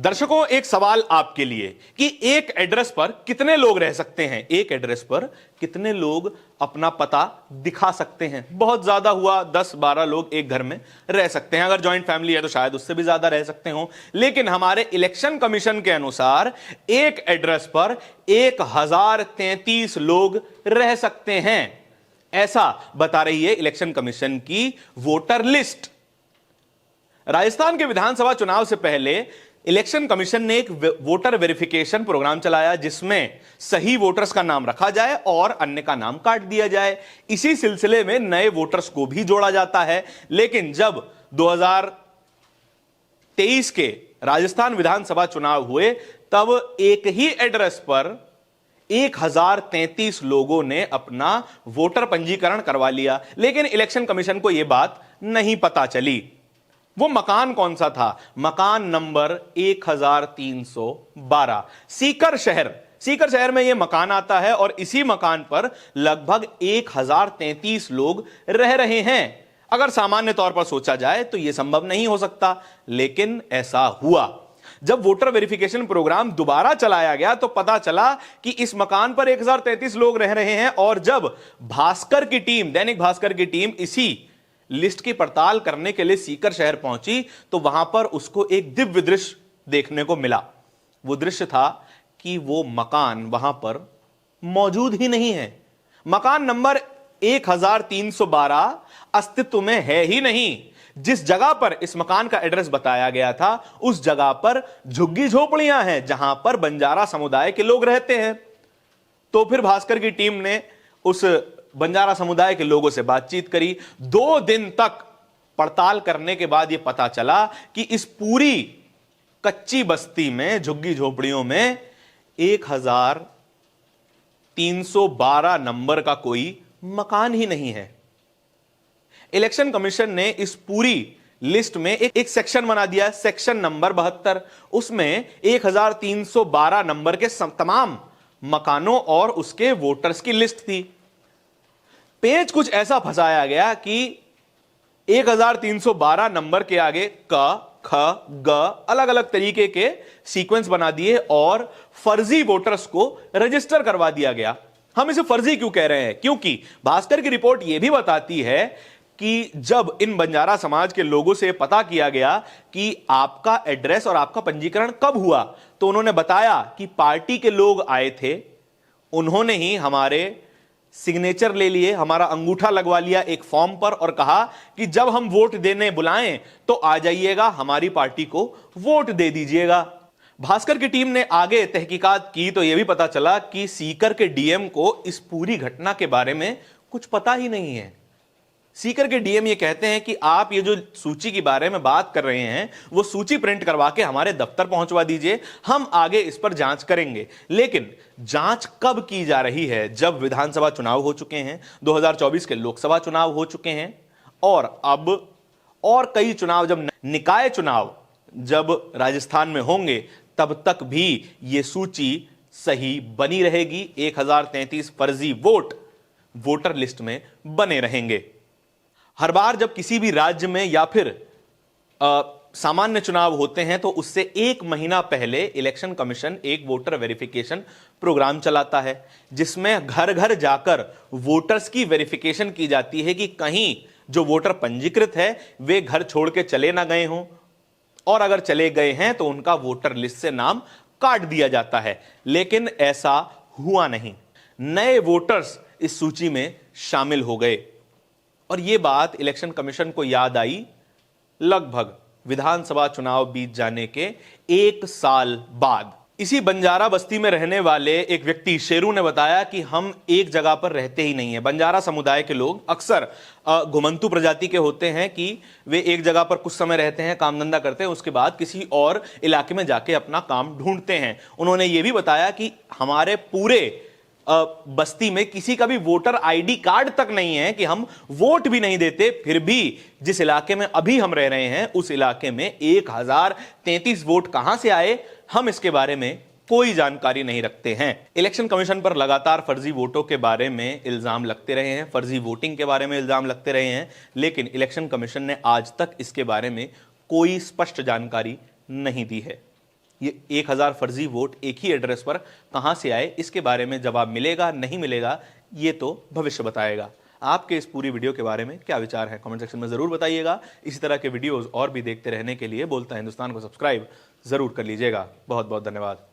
दर्शकों, एक सवाल आपके लिए कि एक एड्रेस पर कितने लोग रह सकते हैं? एक एड्रेस पर कितने लोग अपना पता दिखा सकते हैं? बहुत ज्यादा हुआ 10-12 लोग एक घर में रह सकते हैं। अगर जॉइंट फैमिली है तो शायद उससे भी ज्यादा रह सकते हो, लेकिन हमारे इलेक्शन कमीशन के अनुसार एक एड्रेस पर 1033 लोग रह सकते हैं, ऐसा बता रही है इलेक्शन कमीशन की वोटर लिस्ट। राजस्थान के विधानसभा चुनाव से पहले इलेक्शन कमीशन ने एक वोटर वेरिफिकेशन प्रोग्राम चलाया, जिसमें सही वोटर्स का नाम रखा जाए और अन्य का नाम काट दिया जाए। इसी सिलसिले में नए वोटर्स को भी जोड़ा जाता है। लेकिन जब 2023 के राजस्थान विधानसभा चुनाव हुए, तब एक ही एड्रेस पर 1033 लोगों ने अपना वोटर पंजीकरण करवा लिया। लेकिन इलेक्शन कमीशन को यह बात नहीं पता चली। वो मकान कौन सा था? मकान नंबर 1312, सीकर शहर में यह मकान आता है और इसी मकान पर लगभग 1033 लोग रह रहे हैं। अगर सामान्य तौर पर सोचा जाए तो यह संभव नहीं हो सकता, लेकिन ऐसा हुआ। जब वोटर वेरिफिकेशन प्रोग्राम दोबारा चलाया गया तो पता चला कि इस मकान पर 1033 लोग रह रहे हैं। और जब दैनिक भास्कर की टीम इसी लिस्ट की पड़ताल करने के लिए सीकर शहर पहुंची तो वहां पर उसको एक दिव्य दृश्य देखने को मिला। वो दृश्य था कि वो मकान वहां पर मौजूद ही नहीं है। मकान नंबर 1312 अस्तित्व में है ही नहीं। जिस जगह पर इस मकान का एड्रेस बताया गया था, उस जगह पर झुग्गी झोपड़ियां हैं जहां पर बंजारा समुदाय के लोग रहते हैं। तो फिर भास्कर की टीम ने उस बंजारा समुदाय के लोगों से बातचीत करी। 2 दिन तक पड़ताल करने के बाद यह पता चला कि इस पूरी कच्ची बस्ती में, झुग्गी झोपड़ियों में 1312 नंबर का कोई मकान ही नहीं है। इलेक्शन कमीशन ने इस पूरी लिस्ट में एक सेक्शन बना दिया, सेक्शन नंबर 72। उसमें 1312 नंबर के तमाम मकानों और उसके वोटर्स की लिस्ट थी। पेज कुछ ऐसा फंसाया गया कि 1312 नंबर के आगे क, ख, ग अलग अलग तरीके के सीक्वेंस बना दिए और फर्जी वोटर्स को रजिस्टर करवा दिया गया। हम इसे फर्जी क्यों कह रहे हैं? क्योंकि भास्कर की रिपोर्ट यह भी बताती है कि जब इन बंजारा समाज के लोगों से पता किया गया कि आपका एड्रेस और आपका पंजीकरण कब हुआ, तो उन्होंने बताया कि पार्टी के लोग आए थे, उन्होंने ही हमारे सिग्नेचर ले लिए, हमारा अंगूठा लगवा लिया एक फॉर्म पर और कहा कि जब हम वोट देने बुलाएं तो आ जाइएगा, हमारी पार्टी को वोट दे दीजिएगा। भास्कर की टीम ने आगे तहकीकात की तो यह भी पता चला कि सीकर के डीएम को इस पूरी घटना के बारे में कुछ पता ही नहीं है। सीकर के डीएम ये कहते हैं कि आप ये जो सूची के बारे में बात कर रहे हैं, वो सूची प्रिंट करवा के हमारे दफ्तर पहुंचवा दीजिए, हम आगे इस पर जांच करेंगे। लेकिन जांच कब की जा रही है? जब विधानसभा चुनाव हो चुके हैं, 2024 के लोकसभा चुनाव हो चुके हैं और अब और कई चुनाव, जब निकाय चुनाव जब राजस्थान में होंगे, तब तक भी ये सूची सही बनी रहेगी। 1033 फर्जी वोटर लिस्ट में बने रहेंगे। हर बार जब किसी भी राज्य में या फिर सामान्य चुनाव होते हैं तो उससे 1 महीना पहले इलेक्शन कमीशन एक वोटर वेरिफिकेशन प्रोग्राम चलाता है, जिसमें घर घर जाकर वोटर्स की वेरिफिकेशन की जाती है कि कहीं जो वोटर पंजीकृत है वे घर छोड़ के चले ना गए हों, और अगर चले गए हैं तो उनका वोटर लिस्ट से नाम काट दिया जाता है। लेकिन ऐसा हुआ नहीं। नए वोटर्स इस सूची में शामिल हो गए और यह बात इलेक्शन कमीशन को याद आई लगभग विधानसभा चुनाव बीत जाने के 1 साल बाद। इसी बंजारा बस्ती में रहने वाले एक व्यक्ति शेरू ने बताया कि हम एक जगह पर रहते ही नहीं है। बंजारा समुदाय के लोग अक्सर घुमंतु प्रजाति के होते हैं कि वे एक जगह पर कुछ समय रहते हैं, काम धंधा करते हैं, उसके बाद किसी और इलाके में जाके अपना काम ढूंढते हैं। उन्होंने ये भी बताया कि हमारे पूरे बस्ती में किसी का भी वोटर आईडी कार्ड तक नहीं है, कि हम वोट भी नहीं देते, फिर भी जिस इलाके में अभी हम रह रहे हैं उस इलाके में 1033 वोट कहां से आए, हम इसके बारे में कोई जानकारी नहीं रखते हैं। इलेक्शन कमीशन पर लगातार फर्जी वोटों के बारे में इल्जाम लगते रहे हैं, फर्जी वोटिंग के बारे में इल्जाम लगते रहे हैं, लेकिन इलेक्शन कमीशन ने आज तक इसके बारे में कोई स्पष्ट जानकारी नहीं दी है। ये 1000 फर्जी वोट एक ही एड्रेस पर कहां से आए, इसके बारे में जवाब मिलेगा नहीं मिलेगा ये तो भविष्य बताएगा। आपके इस पूरी वीडियो के बारे में क्या विचार है कमेंट सेक्शन में जरूर बताइएगा। इसी तरह के वीडियोस और भी देखते रहने के लिए बोलता हिंदुस्तान को सब्सक्राइब जरूर कर लीजिएगा। बहुत बहुत धन्यवाद।